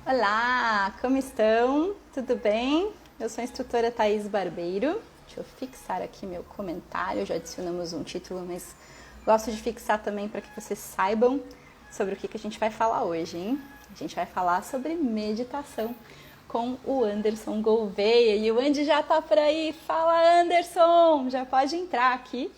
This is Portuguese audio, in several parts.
Olá, como estão? Tudo bem? Eu sou a instrutora Thaís Barbeiro. Deixa eu fixar aqui meu comentário, já adicionamos um título, mas gosto de fixar também para que vocês saibam sobre o que a gente vai falar hoje, hein? A gente vai falar sobre meditação com o Anderson Gouveia. E o Andy já tá por aí. Fala, Anderson! Já pode entrar aqui.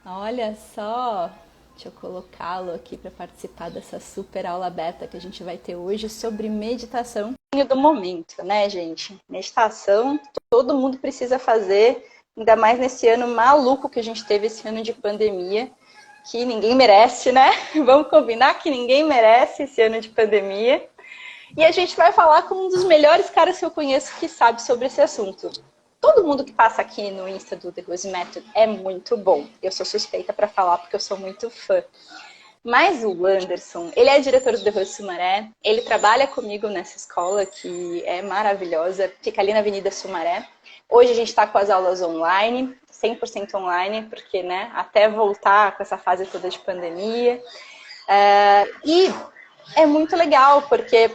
Olha só, deixa eu colocá-lo aqui para participar dessa super aula beta que a gente vai ter hoje sobre meditação. Do momento, né, gente? Meditação, todo mundo precisa fazer, ainda mais nesse ano maluco que a gente teve, esse ano de pandemia, que ninguém merece, né? Vamos combinar que ninguém merece esse ano de pandemia. E a gente vai falar com um dos melhores caras que eu conheço que sabe sobre esse assunto. Todo mundo que passa aqui no Insta do The Rose Method é muito bom. Eu sou suspeita para falar porque eu sou muito fã. Mas o Anderson, ele é diretor do The Rose Sumaré, ele trabalha comigo nessa escola que é maravilhosa, fica ali na Avenida Sumaré. Hoje a gente está com as aulas online, 100% online, porque né, até voltar com essa fase toda de pandemia. E é muito legal, porque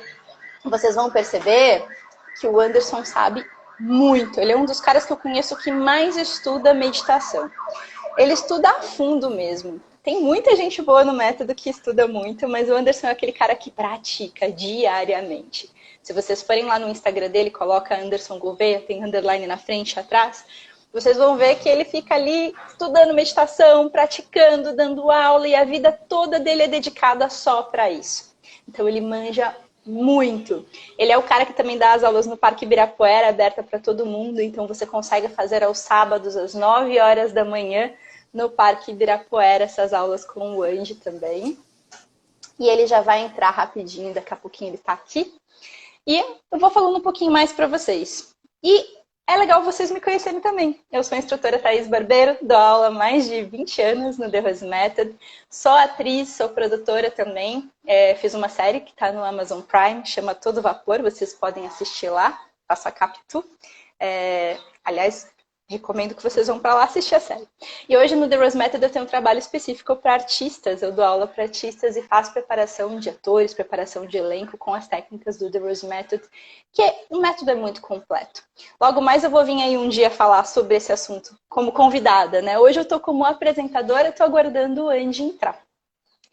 vocês vão perceber que o Anderson sabe muito. Ele é um dos caras que eu conheço que mais estuda meditação. Ele estuda a fundo mesmo. Tem muita gente boa no método que estuda muito, mas o Anderson é aquele cara que pratica diariamente. Se vocês forem lá no Instagram dele, coloca Anderson Gouveia, tem underline na frente e atrás, vocês vão ver que ele fica ali estudando meditação, praticando, dando aula, e a vida toda dele é dedicada só para isso. Então ele manja muito. Ele é o cara que também dá as aulas no Parque Ibirapuera, aberta para todo mundo, então você consegue fazer aos sábados, às 9 horas da manhã, no Parque Ibirapuera, essas aulas com o Andy também. E ele já vai entrar rapidinho, daqui a pouquinho ele está aqui. E eu vou falando um pouquinho mais para vocês. E é legal vocês me conhecerem também. Eu sou a instrutora Thaís Barbeiro, dou aula há mais de 20 anos no The Rose Method. Sou atriz, sou produtora também. Fiz uma série que está no Amazon Prime, chama Todo Vapor, vocês podem assistir lá, faço a Capitu. Aliás, recomendo que vocês vão para lá assistir a série. E hoje no The Rose Method eu tenho um trabalho específico para artistas. Eu dou aula para artistas e faço preparação de atores, preparação de elenco com as técnicas do The Rose Method, que o método é muito completo. Logo mais eu vou vir aí um dia falar sobre esse assunto como convidada, né? Hoje eu estou como apresentadora, estou aguardando o Andy entrar.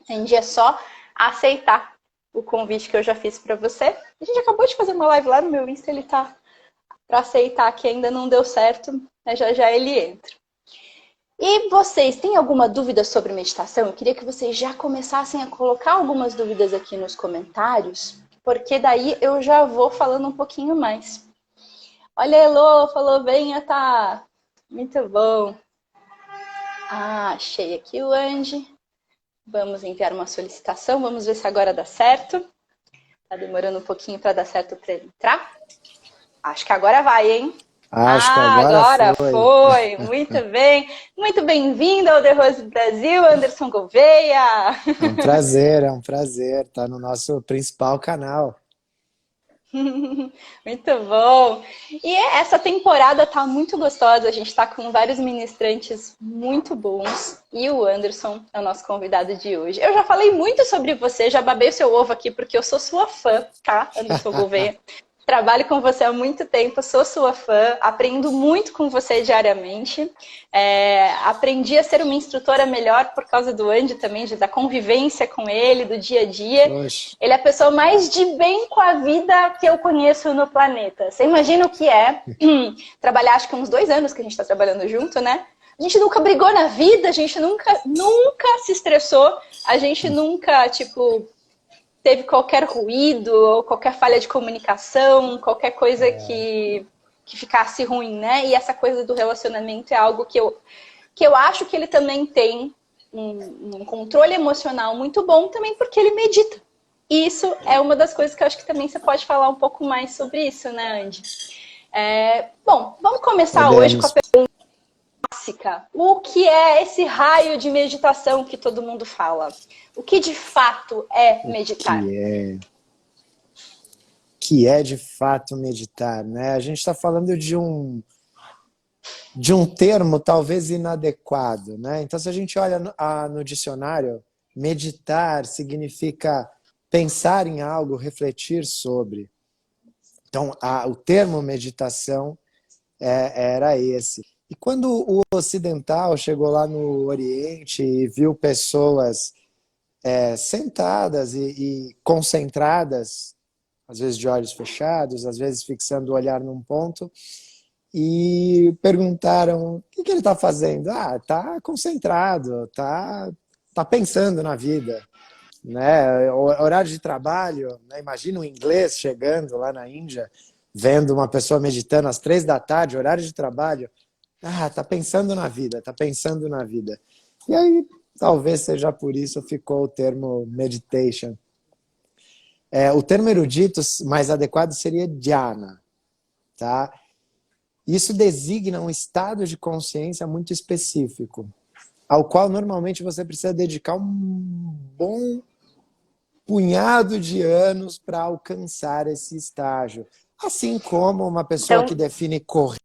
Andy é só aceitar o convite que eu já fiz para você. A gente acabou de fazer uma live lá no meu Insta, ele tá para aceitar que ainda não deu certo, né? Já já ele entra. E vocês têm alguma dúvida sobre meditação? Eu queria que vocês já começassem a colocar algumas dúvidas aqui nos comentários, porque daí eu já vou falando um pouquinho mais. Olha, Elô, falou bem, tá? Muito bom. Achei aqui o Andy. Vamos enviar uma solicitação, vamos ver se agora dá certo. Tá demorando um pouquinho para dar certo para ele entrar. Acho que agora vai, hein? Acho que agora foi. Muito bem. Muito bem-vindo ao The Rose Brasil, Anderson Gouveia. é um prazer estar no nosso principal canal. Muito bom. E essa temporada tá muito gostosa, a gente tá com vários ministrantes muito bons. E o Anderson é o nosso convidado de hoje. Eu já falei muito sobre você, já babei o seu ovo aqui porque eu sou sua fã, tá, Anderson Gouveia? Trabalho com você há muito tempo, sou sua fã, aprendo muito com você diariamente. Aprendi a ser uma instrutora melhor por causa do Andy também, da convivência com ele, do dia a dia. Oxe. Ele é a pessoa mais de bem com a vida que eu conheço no planeta. Você imagina o que é trabalhar, acho que uns 2 anos que a gente está trabalhando junto, né? A gente nunca brigou na vida, a gente nunca se estressou, a gente nunca, teve qualquer ruído ou qualquer falha de comunicação, qualquer coisa que ficasse ruim, né? E essa coisa do relacionamento é algo que eu acho que ele também tem um controle emocional muito bom também porque ele medita. E isso é uma das coisas que eu acho que também você pode falar um pouco mais sobre isso, né, Andy? Bom, vamos começar hoje com a pergunta clássica. O que é esse raio de meditação que todo mundo fala? O que de fato é meditar? Que é de fato meditar, né? A gente está falando de um termo talvez inadequado, né? Então, se a gente olha no dicionário, meditar significa pensar em algo, refletir sobre. Então, o termo meditação era esse. E quando o ocidental chegou lá no Oriente e viu pessoas sentadas e concentradas, às vezes de olhos fechados, às vezes fixando o olhar num ponto, e perguntaram: o que ele está fazendo? Ah, está concentrado, tá pensando na vida. Né? Horário de trabalho, né? Imagina um inglês chegando lá na Índia, vendo uma pessoa meditando às 3 da tarde, horário de trabalho. Ah, tá pensando na vida, tá pensando na vida. E aí, talvez seja por isso ficou o termo meditation. O termo erudito mais adequado seria dhyana, tá? Isso designa um estado de consciência muito específico, ao qual normalmente você precisa dedicar um bom punhado de anos para alcançar esse estágio. Assim como uma pessoa Então, que define correr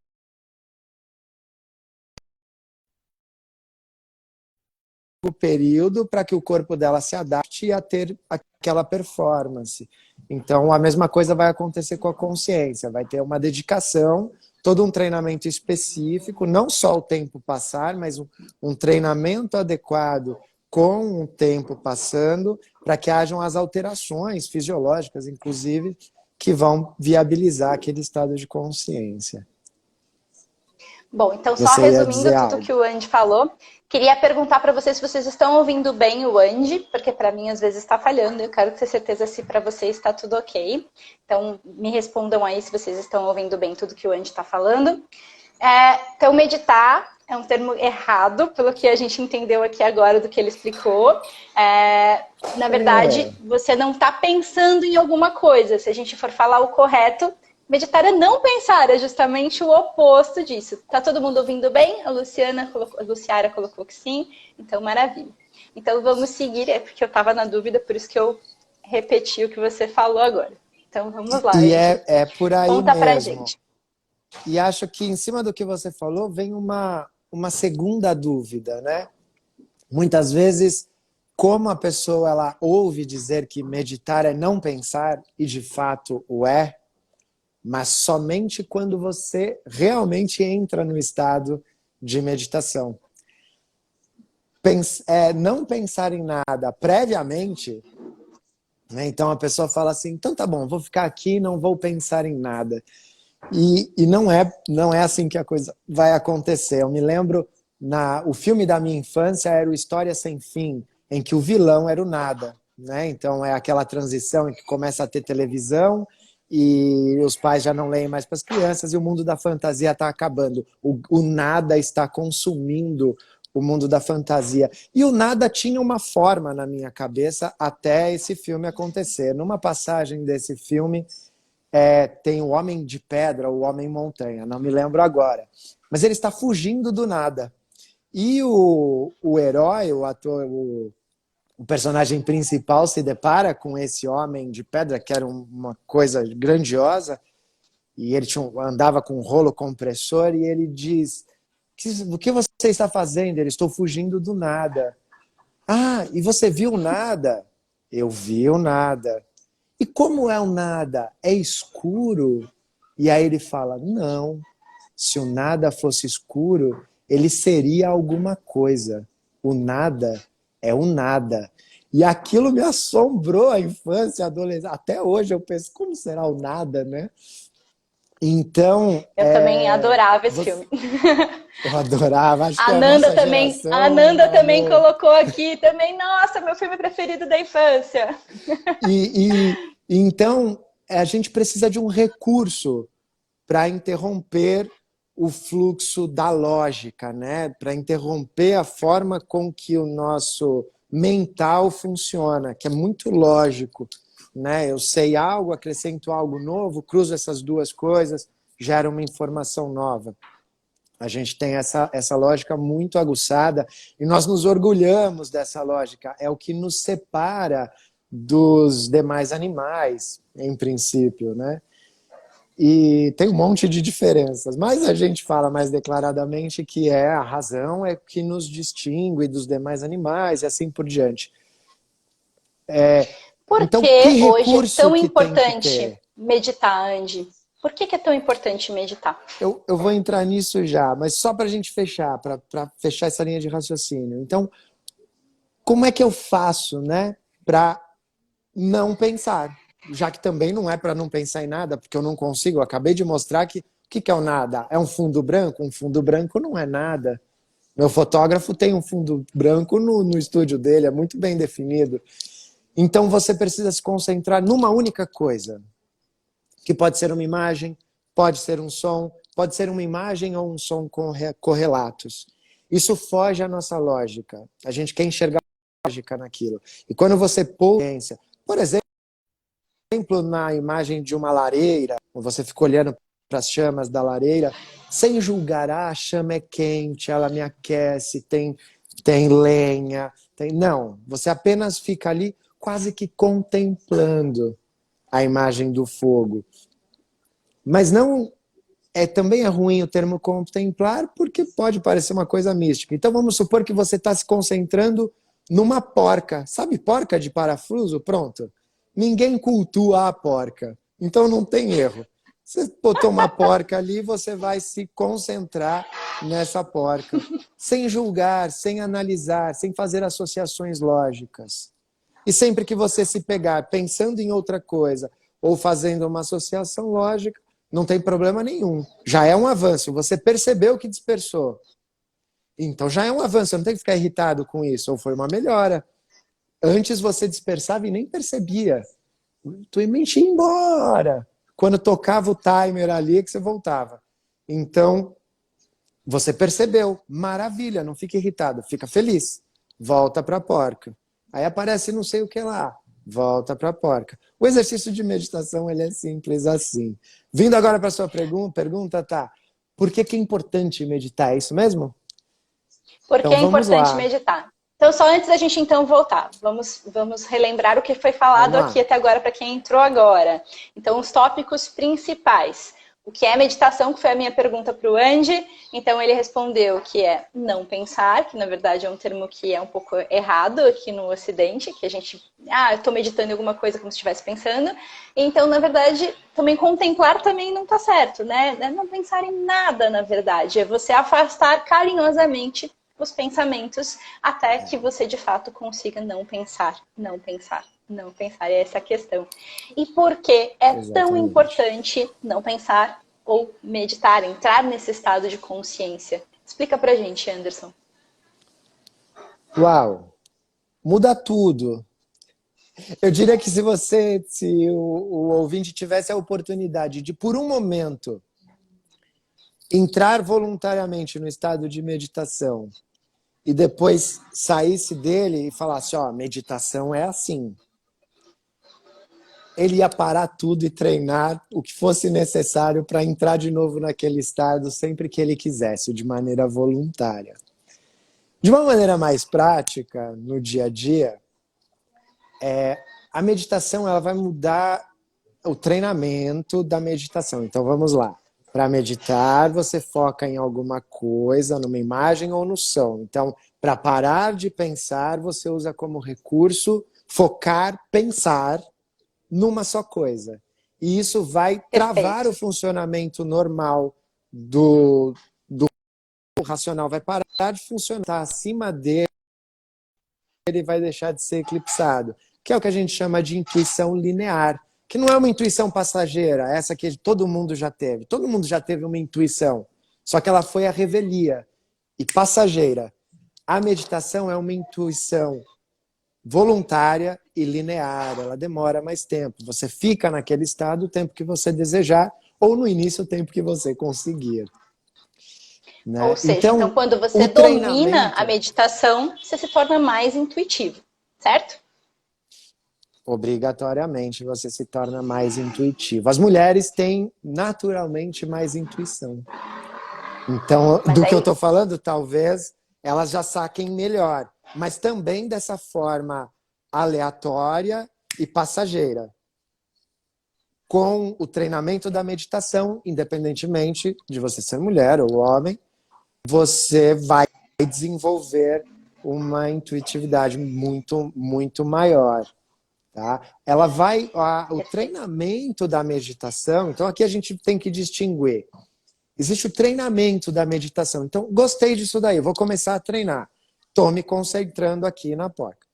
o período para que o corpo dela se adapte a ter aquela performance. Então, a mesma coisa vai acontecer com a consciência. Vai ter uma dedicação, todo um treinamento específico, não só o tempo passar, mas um treinamento adequado com o tempo passando, para que hajam as alterações fisiológicas, inclusive, que vão viabilizar aquele estado de consciência. bom, então só Você ia resumindo dizer tudo algo. que o Andy falou, queria perguntar para vocês se vocês estão ouvindo bem o Andy, porque para mim às vezes está falhando, eu quero ter certeza se para vocês está tudo ok. Então me respondam aí se vocês estão ouvindo bem tudo que o Andy está falando. Então meditar é um termo errado, pelo que a gente entendeu aqui agora do que ele explicou. Na verdade, você não está pensando em alguma coisa. Se a gente for falar o correto, meditar é não pensar, é justamente o oposto disso. Tá todo mundo ouvindo bem? A Luciara colocou que sim, então maravilha. Então vamos seguir, porque eu estava na dúvida, por isso que eu repeti o que você falou agora. Então vamos lá, E Andy. é por aí Conta pra mesmo. gente. E acho que em cima do que você falou vem uma segunda dúvida, né? Muitas vezes, como a pessoa ela ouve dizer que meditar é não pensar, e de fato o é, mas somente quando você realmente entra no estado de meditação. Não pensar em nada previamente, né? Então a pessoa fala assim, então tá bom, vou ficar aqui, não vou pensar em nada. E não é assim que a coisa vai acontecer. Eu me lembro, o filme da minha infância era o História Sem Fim, em que o vilão era o nada. Né? Então é aquela transição em que começa a ter televisão e os pais já não leem mais para as crianças e o mundo da fantasia está acabando. O nada está consumindo o mundo da fantasia. E o nada tinha uma forma na minha cabeça até esse filme acontecer. Numa passagem desse filme, tem o Homem de Pedra, o Homem Montanha, não me lembro agora. Mas ele está fugindo do nada. E o herói, o ator, o personagem principal se depara com esse Homem de Pedra, que era uma coisa grandiosa, e ele andava com um rolo compressor, e ele diz, o que você está fazendo? Ele, estou fugindo do nada. Ah, e você viu nada? Eu vi o nada. E como é o nada? É escuro? E aí ele fala, não, se o nada fosse escuro, ele seria alguma coisa. O nada é o nada. E aquilo me assombrou a infância, a adolescência. Até hoje eu penso, como será o nada, né? Então, Eu também adorava esse filme. eu adorava, acho que A a Nanda nossa também, a geração Nanda também amou. colocou aqui também, nossa, meu filme preferido da infância. Então, a gente precisa de um recurso para interromper o fluxo da lógica, né? Para interromper a forma com que o nosso mental funciona, que é muito lógico. Né? Eu sei algo, acrescento algo novo, cruzo essas duas coisas, gera uma informação nova. A gente tem essa lógica muito aguçada e nós nos orgulhamos dessa lógica. É o que nos separa dos demais animais, em princípio, né? E tem um monte de diferenças, mas a gente fala mais declaradamente que a razão é que nos distingue dos demais animais e assim por diante. Por Então, que que hoje é recurso tão que tem que importante ter? meditar, Andy? Por que é tão importante meditar? Eu vou entrar nisso já, mas só para a gente fechar, para fechar essa linha de raciocínio. Então, como é que eu faço, né, para não pensar? Já que também não é para não pensar em nada, porque eu não consigo. Eu acabei de mostrar que o que é o nada? É um fundo branco? Um fundo branco não é nada. Meu fotógrafo tem um fundo branco no estúdio dele, é muito bem definido. Então você precisa se concentrar numa única coisa, que pode ser uma imagem, pode ser um som, pode ser uma imagem ou um som correlatos. Isso foge à nossa lógica. A gente quer enxergar a lógica naquilo. E quando você pousa, por exemplo, na imagem de uma lareira, você fica olhando para as chamas da lareira, sem julgar, a chama é quente, ela me aquece, tem lenha. Não, você apenas fica ali quase que contemplando a imagem do fogo. Mas não também é ruim o termo contemplar, porque pode parecer uma coisa mística. Então vamos supor que você está se concentrando numa porca. Sabe porca de parafuso? Pronto. Ninguém cultua a porca. Então não tem erro. Você botou uma porca ali, você vai se concentrar nessa porca. Sem julgar, sem analisar, sem fazer associações lógicas. E sempre que você se pegar pensando em outra coisa ou fazendo uma associação lógica, não tem problema nenhum. Já é um avanço. Você percebeu que dispersou. Então já é um avanço. Você não tem que ficar irritado com isso. Ou foi uma melhora. Antes você dispersava e nem percebia. Tu ia embora. Quando tocava o timer ali é que você voltava. Então, você percebeu. Maravilha. Não fica irritado. Fica feliz. Volta para a porca. Aí aparece não sei o que lá. Volta para a porca. O exercício de meditação ele é simples assim. Vindo agora para a sua pergunta, tá? Por que é importante meditar? É isso mesmo? Porque Então é vamos importante lá. meditar. Então, só antes da gente então voltar, vamos relembrar o que foi falado Vamos aqui lá. até agora para quem entrou agora. Então, os tópicos principais. O que é meditação, que foi a minha pergunta para o Andy. Então, ele respondeu que é não pensar, que na verdade é um termo que é um pouco errado aqui no Ocidente, que a gente, eu estou meditando em alguma coisa como se estivesse pensando. Então, na verdade, também contemplar também não está certo, né? É não pensar em nada, na verdade. É você afastar carinhosamente os pensamentos até que você de fato consiga não pensar, não pensar, não pensar. É essa a questão. E por que é tão Exatamente. importante não pensar ou meditar, entrar nesse estado de consciência? Explica pra gente, Anderson. Uau! Muda tudo. Eu diria que se o ouvinte tivesse a oportunidade de, por um momento, entrar voluntariamente no estado de meditação e depois saísse dele e falasse, ó, meditação é assim. Ele ia parar tudo e treinar o que fosse necessário para entrar de novo naquele estado sempre que ele quisesse, de maneira voluntária. De uma maneira mais prática, no dia a dia, a meditação ela vai mudar o treinamento da meditação. Então vamos lá. Para meditar, você foca em alguma coisa, numa imagem ou no som. Então, para parar de pensar, você usa como recurso focar, pensar numa só coisa. E isso vai travar Perfeito. o funcionamento normal do racional, vai parar de funcionar, tá acima dele, ele vai deixar de ser eclipsado, que é o que a gente chama de intuição linear, que não é uma intuição passageira, essa que todo mundo já teve. Todo mundo já teve uma intuição, só que ela foi a revelia e passageira. A meditação é uma intuição voluntária e linear, ela demora mais tempo. Você fica naquele estado o tempo que você desejar, ou no início o tempo que você conseguir. Ou Né? seja, então Então, quando o você domina a treinamento, meditação, você se torna mais intuitivo, certo? obrigatoriamente, você se torna mais intuitivo. As mulheres têm naturalmente mais intuição. Então, Mas do que eu aí, estou falando, talvez elas já saquem melhor, mas também dessa forma aleatória e passageira. Com o treinamento da meditação, independentemente de você ser mulher ou homem, você vai desenvolver uma intuitividade muito, muito maior. tá? O treinamento da meditação, então aqui a gente tem que distinguir. Existe o treinamento da meditação. Então, gostei disso daí, vou começar a treinar. Estou me concentrando aqui na porca.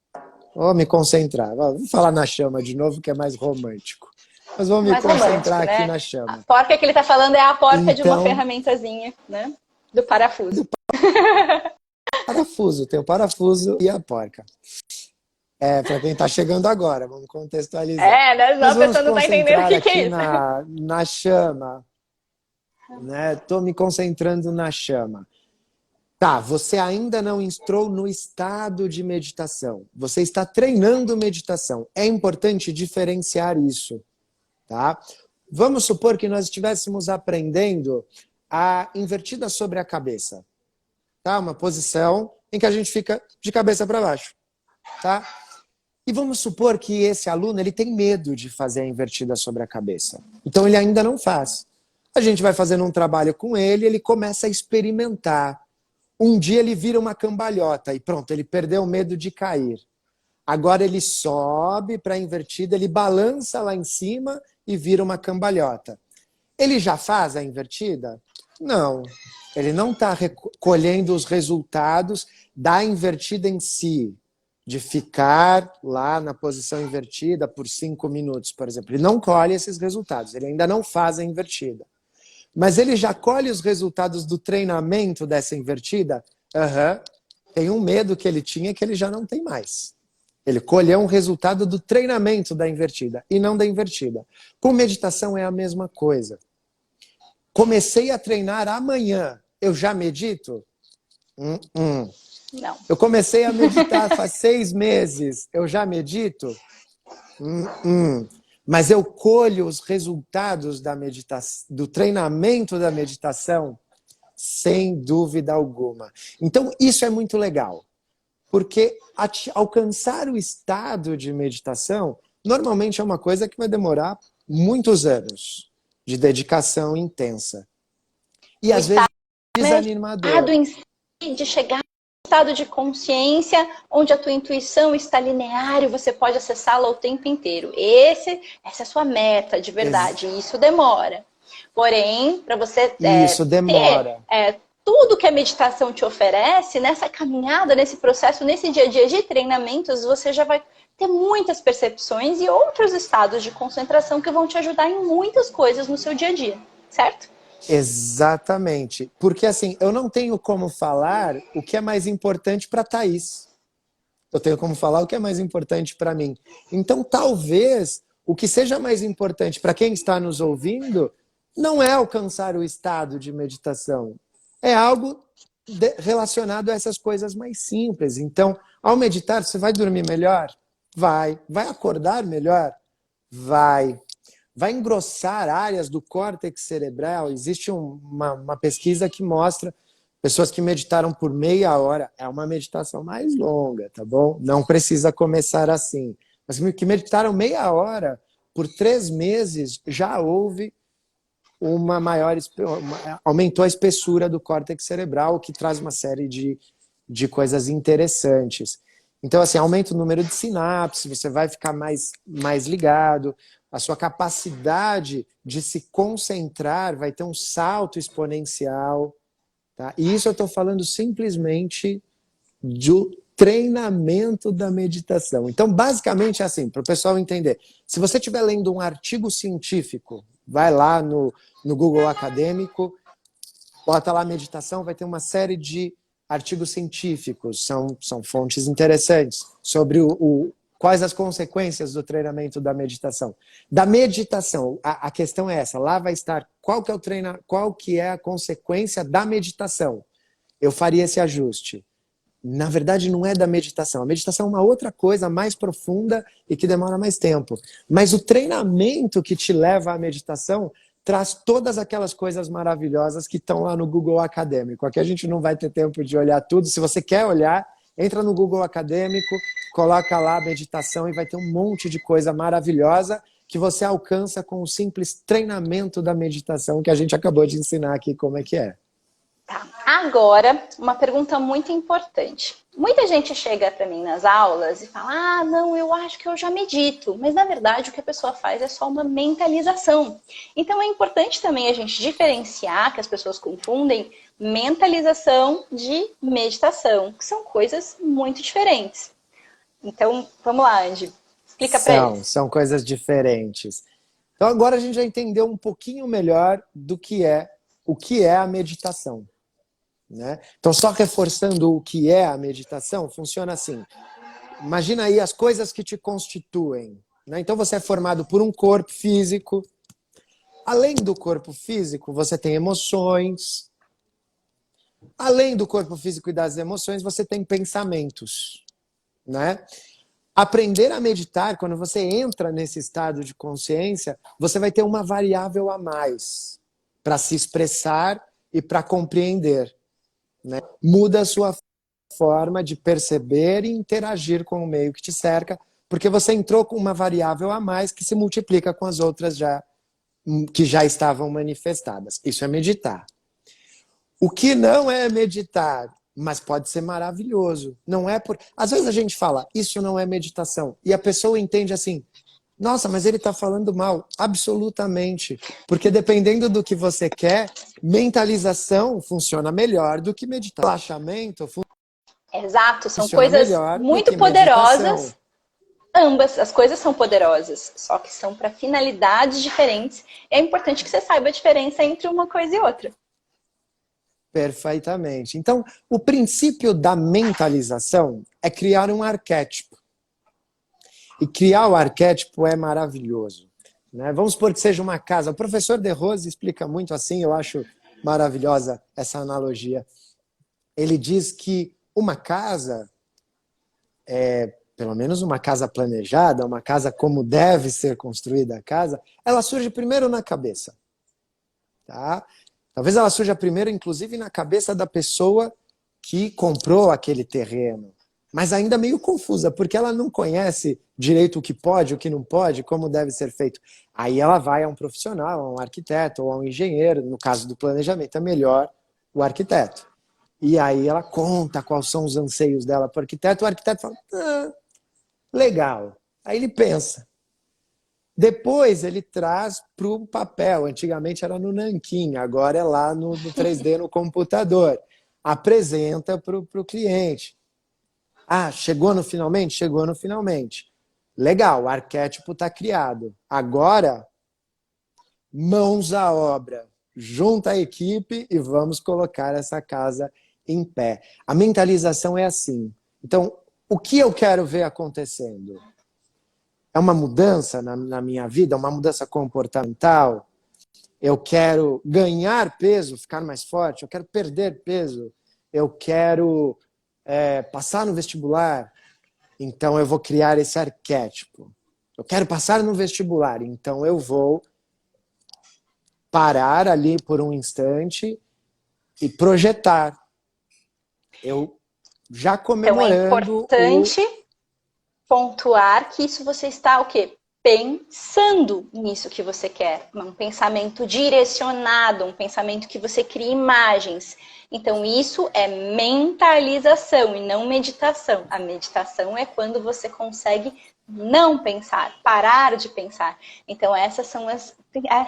Vou me concentrar. Vou falar na chama de novo, que é mais romântico. Mas vou me Mais concentrar romântico, aqui né? na chama. A porca que ele está falando é a porca de uma Então, ferramentazinha, né? Do parafuso. Parafuso, tem o parafuso e a porca. Para quem está chegando agora, vamos contextualizar. Né? Não, a pessoa não está entendendo o que é isso. Na chama, né? Estou me concentrando na chama. Tá, você ainda não entrou no estado de meditação. Você está treinando meditação. É importante diferenciar isso, tá? Vamos supor que nós estivéssemos aprendendo a invertida sobre a cabeça, tá? Uma posição em que a gente fica de cabeça para baixo, tá? E vamos supor que esse aluno ele tem medo de fazer a invertida sobre a cabeça. Então ele ainda não faz. A gente vai fazendo um trabalho com ele, ele começa a experimentar. Um dia ele vira uma cambalhota e pronto, ele perdeu o medo de cair. Agora ele sobe para a invertida, ele balança lá em cima e vira uma cambalhota. Ele já faz a invertida? Não. Ele não está colhendo os resultados da invertida em si, de ficar lá na posição invertida por 5 minutos, por exemplo. Ele não colhe esses resultados, ele ainda não faz a invertida. Mas ele já colhe os resultados do treinamento dessa invertida? Tem um medo que ele tinha que ele já não tem mais. Ele colheu um resultado do treinamento da invertida e não da invertida. Com meditação é a mesma coisa. Comecei a treinar amanhã, eu já medito? Não. Eu comecei a meditar faz 6 meses, eu já medito? Mas eu colho os resultados da meditação, do treinamento da meditação, sem dúvida alguma. Então, isso é muito legal, porque alcançar o estado de meditação, normalmente é uma coisa que vai demorar muitos anos de dedicação intensa. E às vezes desanimador. De chegar estado de consciência onde a tua intuição está linear e você pode acessá-la o tempo inteiro. Essa é a sua meta de verdade. Isso demora. Porém, para você ter tudo que a meditação te oferece, nessa caminhada, nesse processo, nesse dia a dia de treinamentos, você já vai ter muitas percepções e outros estados de concentração que vão te ajudar em muitas coisas no seu dia a dia, certo? Exatamente. Porque assim, eu não tenho como falar o que é mais importante para a Thaís. Eu tenho como falar o que é mais importante para mim. Então, talvez, o que seja mais importante para quem está nos ouvindo não é alcançar o estado de meditação. É algo relacionado a essas coisas mais simples. Então, ao meditar, você vai dormir melhor? Vai. Vai acordar melhor? Vai. Vai engrossar áreas do córtex cerebral. Existe uma pesquisa que mostra pessoas que meditaram por meia hora. É uma meditação mais longa, tá bom? Não precisa começar assim. Mas que meditaram meia hora por 3 meses, já houve aumentou a espessura do córtex cerebral, o que traz uma série de coisas interessantes. Então, assim, aumenta o número de sinapses, você vai ficar mais ligado, a sua capacidade de se concentrar vai ter um salto exponencial. Tá? E isso eu estou falando simplesmente do treinamento da meditação. Então, basicamente é assim, para o pessoal entender. Se você estiver lendo um artigo científico, vai lá no Google Acadêmico, bota lá meditação, vai ter uma série de artigos científicos, são fontes interessantes, sobre quais as consequências do treinamento da meditação. Da meditação, a questão é essa, lá vai estar qual que é a consequência da meditação. Eu faria esse ajuste. Na verdade, não é da meditação. A meditação é uma outra coisa mais profunda e que demora mais tempo. Mas o treinamento que te leva à meditação traz todas aquelas coisas maravilhosas que estão lá no Google Acadêmico. Aqui a gente não vai ter tempo de olhar tudo. Se você quer olhar, entra no Google Acadêmico, coloca lá meditação e vai ter um monte de coisa maravilhosa que você alcança com o simples treinamento da meditação que a gente acabou de ensinar aqui como é que é. Tá. Agora, uma pergunta muito importante. Muita gente chega para mim nas aulas e fala: ah, não, eu acho que eu já medito. Mas, na verdade, o que a pessoa faz é só uma mentalização. Então, é importante também a gente diferenciar, que as pessoas confundem mentalização de meditação, que são coisas muito diferentes. Então, vamos lá, Andy. Explica para eles. São coisas diferentes. Então, agora a gente já entendeu um pouquinho melhor do que é o que é a meditação. Né? Então, só reforçando o que é a meditação, funciona assim. Imagina aí as coisas que te constituem. Né? Então, você é formado por um corpo físico. Além do corpo físico, você tem emoções. Além do corpo físico e das emoções, você tem pensamentos. Né? Aprender a meditar, quando você entra nesse estado de consciência, você vai ter uma variável a mais para se expressar e para compreender. Né? Muda a sua forma de perceber e interagir com o meio que te cerca, porque você entrou com uma variável a mais que se multiplica com as outras que já estavam manifestadas. Isso é meditar. O que não é meditar, mas pode ser maravilhoso. Não é por... Às vezes a gente fala, isso não é meditação, e a pessoa entende assim, nossa, mas ele está falando mal. Absolutamente. Porque dependendo do que você quer, mentalização funciona melhor do que meditar. Relaxamento Exato, são funciona coisas melhor muito do que poderosas. meditação. Ambas, as coisas são poderosas, só que são para finalidades diferentes. É importante que você saiba a diferença entre uma coisa e outra. Perfeitamente. Então, o princípio da mentalização é criar um arquétipo. E criar o arquétipo é maravilhoso. Né? Vamos supor que seja uma casa. O professor De Rose explica muito assim, eu acho maravilhosa essa analogia. Ele diz que uma casa, pelo menos uma casa planejada, uma casa como deve ser construída a casa, ela surge primeiro na cabeça. Tá? Talvez ela surja primeiro, inclusive, na cabeça da pessoa que comprou aquele terreno. Mas ainda meio confusa, porque ela não conhece direito o que pode, o que não pode, como deve ser feito. Aí ela vai a um profissional, a um arquiteto ou a um engenheiro, no caso do planejamento, é melhor o arquiteto. E aí ela conta quais são os anseios dela para o arquiteto fala, legal. Aí ele pensa. Depois ele traz para o papel, antigamente era no nanquim, agora é lá no 3D no computador. Apresenta para o cliente. Ah, chegou no finalmente? Chegou no finalmente. Legal, o arquétipo está criado. Agora, mãos à obra. Junta a equipe e vamos colocar essa casa em pé. A mentalização é assim. Então, o que eu quero ver acontecendo? É uma mudança na minha vida? Uma mudança comportamental? Eu quero ganhar peso, ficar mais forte? Eu quero perder peso? Eu quero... passar no vestibular, então eu vou criar esse arquétipo. Eu quero passar no vestibular, então eu vou parar ali por um instante e projetar. Eu já comemorando... Então é importante pontuar que isso você está o quê? Pensando nisso que você quer. Um pensamento direcionado, um pensamento que você cria imagens. Então, isso é mentalização e não meditação. A meditação é quando você consegue não pensar, parar de pensar. Então, essas são essa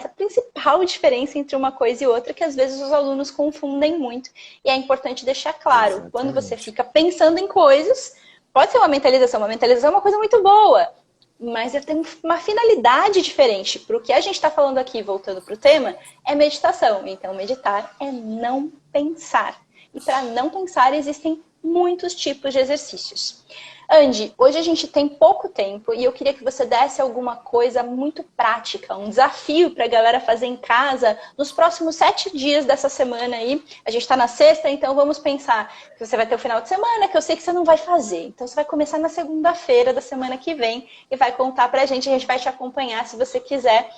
principal diferença entre uma coisa e outra, que às vezes os alunos confundem muito. E é importante deixar claro, exatamente. Quando você fica pensando em coisas, pode ser uma mentalização é uma coisa muito boa, mas tem uma finalidade diferente. Para o que a gente está falando aqui, voltando para o tema, é meditação. Então, meditar é não pensar. E para não pensar, existem muitos tipos de exercícios. Andy, hoje a gente tem pouco tempo e eu queria que você desse alguma coisa muito prática, um desafio para a galera fazer em casa nos próximos 7 dias dessa semana aí. A gente está na sexta, então vamos pensar que você vai ter o final de semana, que eu sei que você não vai fazer. Então você vai começar na segunda-feira da semana que vem e vai contar para a gente vai te acompanhar se você quiser.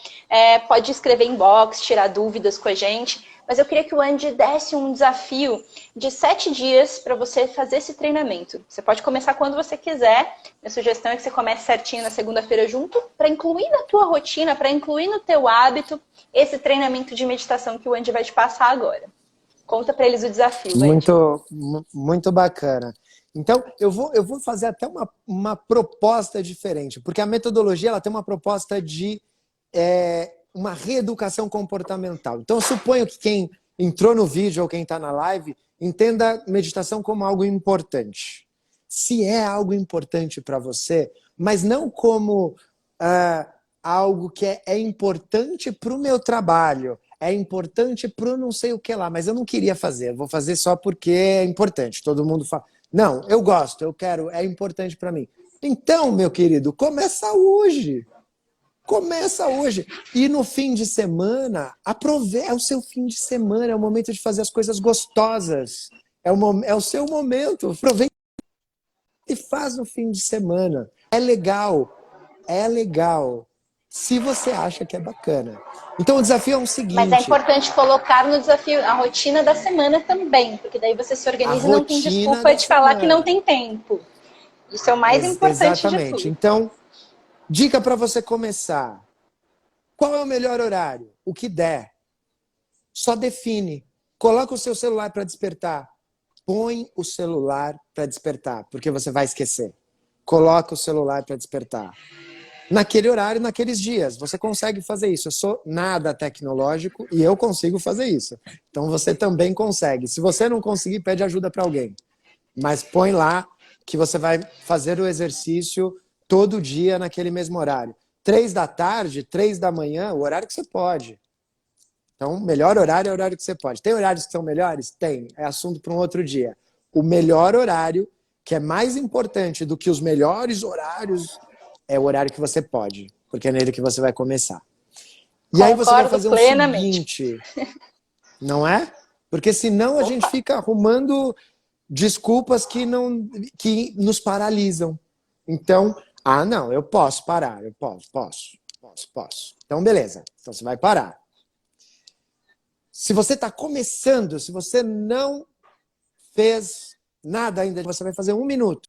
Pode escrever inbox, tirar dúvidas com a gente. Mas eu queria que o Andy desse um desafio de 7 dias para você fazer esse treinamento. Você pode começar quando você quiser. Minha sugestão é que você comece certinho na segunda-feira junto, para incluir na tua rotina, para incluir no teu hábito, esse treinamento de meditação que o Andy vai te passar agora. Conta para eles o desafio, Ed. Muito bacana. Então, eu vou fazer até uma proposta diferente, porque a metodologia ela tem uma proposta de uma reeducação comportamental. Então, eu suponho que quem entrou no vídeo ou quem está na live entenda meditação como algo importante. Se é algo importante para você, mas não como algo que é importante para o meu trabalho, é importante para o não sei o que lá, mas eu não queria fazer, eu vou fazer só porque é importante, todo mundo fala. Não, eu gosto, eu quero, é importante para mim. Então, meu querido, começa hoje. Começa hoje. E no fim de semana, aproveita o seu fim de semana, é o momento de fazer as coisas gostosas. É o seu momento. Aproveita e faz no fim de semana. É legal. É legal. Se você acha que é bacana. Então o desafio é o seguinte. Mas é importante colocar no desafio a rotina da semana também, porque daí você se organiza e não tem desculpa de falar que não tem tempo. Isso é o mais importante de tudo. Então, dica para você começar. Qual é o melhor horário? O que der. Só define. Coloca o seu celular para despertar. Põe o celular para despertar, porque você vai esquecer. Coloca o celular para despertar. Naquele horário, naqueles dias. Você consegue fazer isso. Eu sou nada tecnológico e eu consigo fazer isso. Então você também consegue. Se você não conseguir, pede ajuda para alguém. Mas põe lá que você vai fazer o exercício todo dia naquele mesmo horário. 3 da tarde, 3 da manhã, o horário que você pode. Então, o melhor horário é o horário que você pode. Tem horários que são melhores? Tem. É assunto para um outro dia. O melhor horário, que é mais importante do que os melhores horários, é o horário que você pode. Porque é nele que você vai começar. E aí você vai fazer o seguinte. Não é? Porque senão a gente fica arrumando desculpas que nos paralisam. Então, não, eu posso parar, eu posso. Então, beleza. Então, você vai parar. Se você está começando, se você não fez nada ainda, você vai fazer 1 minuto.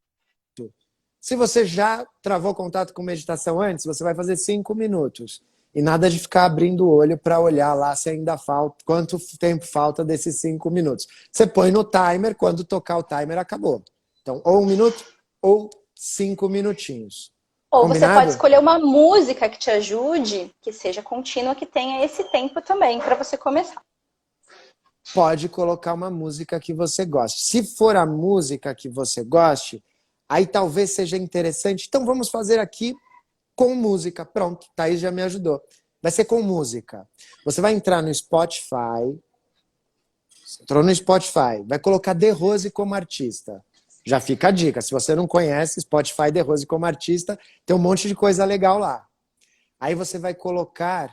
Se você já travou contato com meditação antes, você vai fazer 5 minutos. E nada de ficar abrindo o olho para olhar lá se ainda falta, quanto tempo falta desses 5 minutos. Você põe no timer, quando tocar o timer, acabou. Então, ou 1 minuto, ou 5 minutinhos. Ou Combinado? você pode escolher uma música que te ajude, que seja contínua, que tenha esse tempo também para você começar. Pode colocar uma música que você goste. Se for a música que você goste, aí talvez seja interessante. Então vamos fazer aqui com música. Pronto, Thaís já me ajudou. Vai ser com música. Você vai entrar no Spotify. Você entrou no Spotify. Vai colocar De Rose como artista. Já fica a dica. Se você não conhece, Spotify De Rose como artista, tem um monte de coisa legal lá. Aí você vai colocar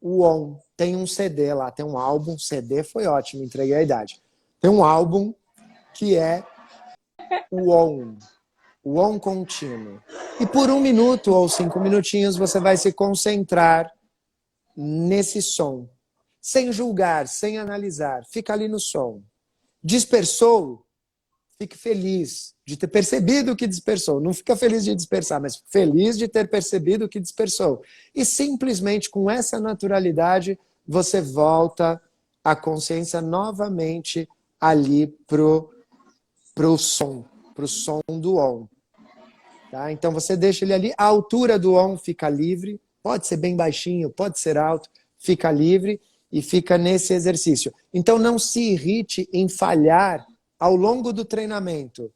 o ON. Tem um CD lá, tem um álbum. CD foi ótimo, entreguei a idade. Tem um álbum que é o ON contínuo. E por 1 minuto ou 5 minutinhos você vai se concentrar nesse som. Sem julgar, sem analisar. Fica ali no som. Dispersou? Fique feliz de ter percebido o que dispersou. Não fica feliz de dispersar, mas feliz de ter percebido o que dispersou. E simplesmente com essa naturalidade você volta a consciência novamente ali pro som do ON. Tá? Então você deixa ele ali, a altura do ON fica livre, pode ser bem baixinho, pode ser alto, fica livre e fica nesse exercício. Então não se irrite em falhar ao longo do treinamento.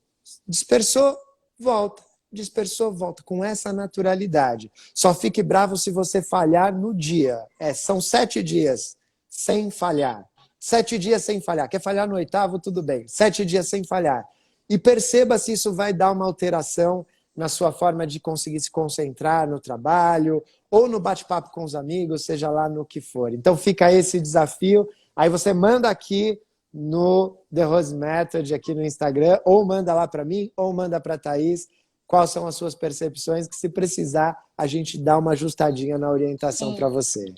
Dispersou, volta. Dispersou, volta. Com essa naturalidade. Só fique bravo se você falhar no dia. São 7 dias sem falhar. 7 dias sem falhar. Quer falhar no 8º? Tudo bem. 7 dias sem falhar. E perceba se isso vai dar uma alteração na sua forma de conseguir se concentrar no trabalho ou no bate-papo com os amigos, seja lá no que for. Então fica esse desafio. Aí você manda aqui no The Rose Method, aqui no Instagram, ou manda lá para mim, ou manda para a Thaís, quais são as suas percepções, que se precisar, a gente dá uma ajustadinha na orientação para você.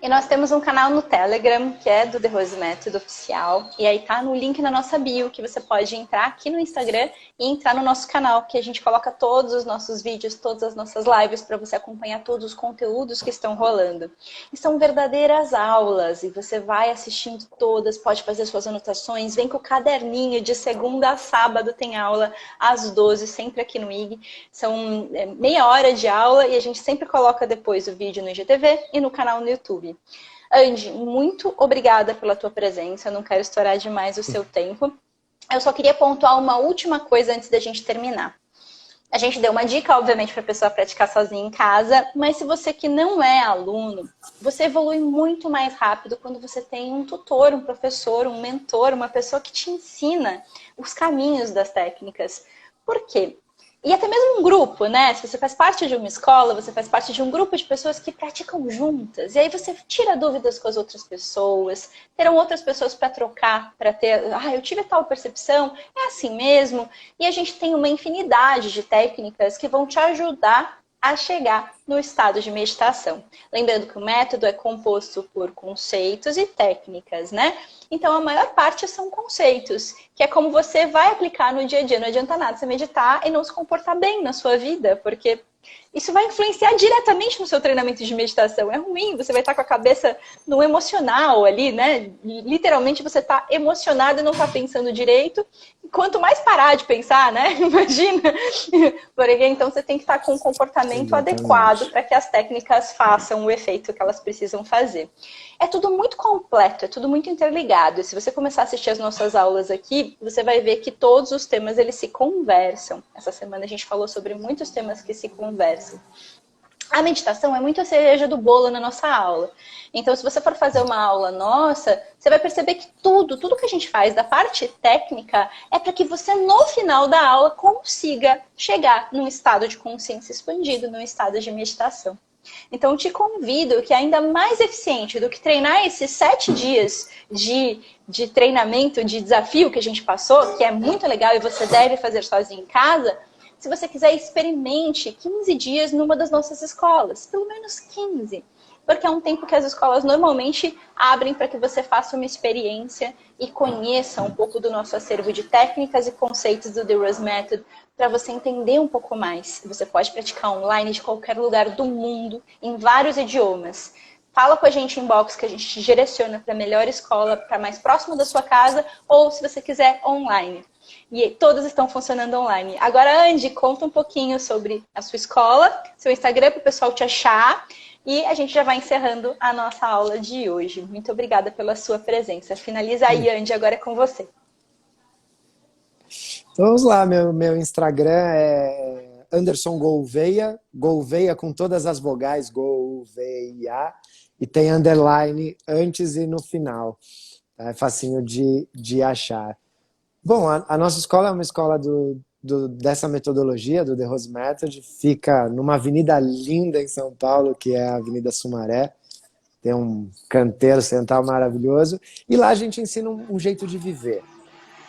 E nós temos um canal no Telegram, que é do The Rose Method Oficial. E aí tá no link na nossa bio, que você pode entrar aqui no Instagram e entrar no nosso canal, que a gente coloca todos os nossos vídeos, todas as nossas lives, para você acompanhar todos os conteúdos que estão rolando. E são verdadeiras aulas, e você vai assistindo todas, pode fazer suas anotações, vem com o caderninho, de segunda a sábado tem aula, às 12, sempre aqui no IG. São meia hora de aula, e a gente sempre coloca depois o vídeo no IGTV e no canal no YouTube. Andy, muito obrigada pela tua presença, eu não quero estourar demais o seu tempo. Eu só queria pontuar uma última coisa antes da gente terminar. A gente deu uma dica, obviamente, para a pessoa praticar sozinha em casa, mas se você que não é aluno, você evolui muito mais rápido quando você tem um tutor, um professor, um mentor, uma pessoa que te ensina os caminhos das técnicas. Por quê? E até mesmo um grupo, né? Se você faz parte de uma escola, você faz parte de um grupo de pessoas que praticam juntas. E aí você tira dúvidas com as outras pessoas, terão outras pessoas para trocar, para ter, eu tive tal percepção, é assim mesmo. E a gente tem uma infinidade de técnicas que vão te ajudar a chegar no estado de meditação. Lembrando que o método é composto por conceitos e técnicas, né? Então, a maior parte são conceitos, que é como você vai aplicar no dia a dia. Não adianta nada você meditar e não se comportar bem na sua vida, porque isso vai influenciar diretamente no seu treinamento de meditação. É ruim, você vai estar com a cabeça no emocional ali, né? Literalmente você está emocionado e não está pensando direito. Quanto mais parar de pensar, né? Imagina. Porque então você tem que estar com um comportamento adequado para que as técnicas façam o efeito que elas precisam fazer. É tudo muito completo, é tudo muito interligado. E se você começar a assistir as nossas aulas aqui, você vai ver que todos os temas eles se conversam. Essa semana a gente falou sobre muitos temas que se conversam. A meditação é muito a cereja do bolo na nossa aula. Então, se você for fazer uma aula nossa, você vai perceber que tudo que a gente faz da parte técnica é para que você, no final da aula, consiga chegar num estado de consciência expandido, num estado de meditação. Então, eu te convido que ainda mais eficiente do que treinar esses 7 dias de treinamento, de desafio que a gente passou, que é muito legal e você deve fazer sozinho em casa, se você quiser, experimente 15 dias numa das nossas escolas, pelo menos 15. Porque é um tempo que as escolas normalmente abrem para que você faça uma experiência e conheça um pouco do nosso acervo de técnicas e conceitos do The Rose Method, para você entender um pouco mais. Você pode praticar online de qualquer lugar do mundo, em vários idiomas. Fala com a gente em inbox que a gente te direciona para a melhor escola, para mais próximo da sua casa, ou se você quiser, online. E todas estão funcionando online. Agora, Andy, conta um pouquinho sobre a sua escola, seu Instagram, para o pessoal te achar. E a gente já vai encerrando a nossa aula de hoje. Muito obrigada pela sua presença. Finaliza aí, Andy, agora é com você. Então, vamos lá, meu Instagram é Anderson Gouveia, Gouveia com todas as vogais, Gouveia, e tem underline antes e no final. É facinho de achar. Bom, a nossa escola é uma escola dessa metodologia, do The Rose Method, fica numa avenida linda em São Paulo, que é a Avenida Sumaré, tem um canteiro central maravilhoso, e lá a gente ensina um jeito de viver,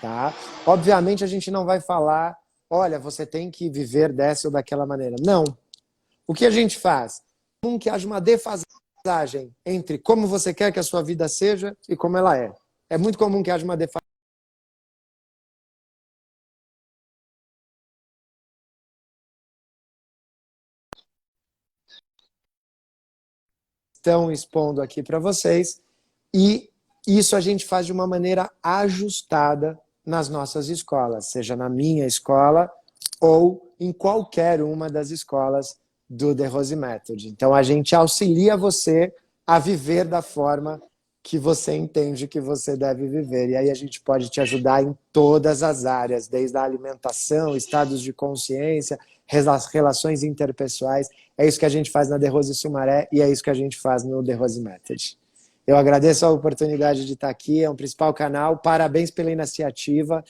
tá? Obviamente a gente não vai falar, olha, você tem que viver dessa ou daquela maneira. Não. O que a gente faz? Que haja uma defasagem entre como você quer que a sua vida seja e como ela é. É muito comum que haja uma defasagem. Estão expondo aqui para vocês, e isso a gente faz de uma maneira ajustada nas nossas escolas, seja na minha escola ou em qualquer uma das escolas do The Rose Method. Então a gente auxilia você a viver da forma que você entende que você deve viver. E aí a gente pode te ajudar em todas as áreas, desde a alimentação, estados de consciência, relações interpessoais. É isso que a gente faz na The Rose Sumaré e é isso que a gente faz no The Rose Method. Eu agradeço a oportunidade de estar aqui, é um principal canal, parabéns pela iniciativa,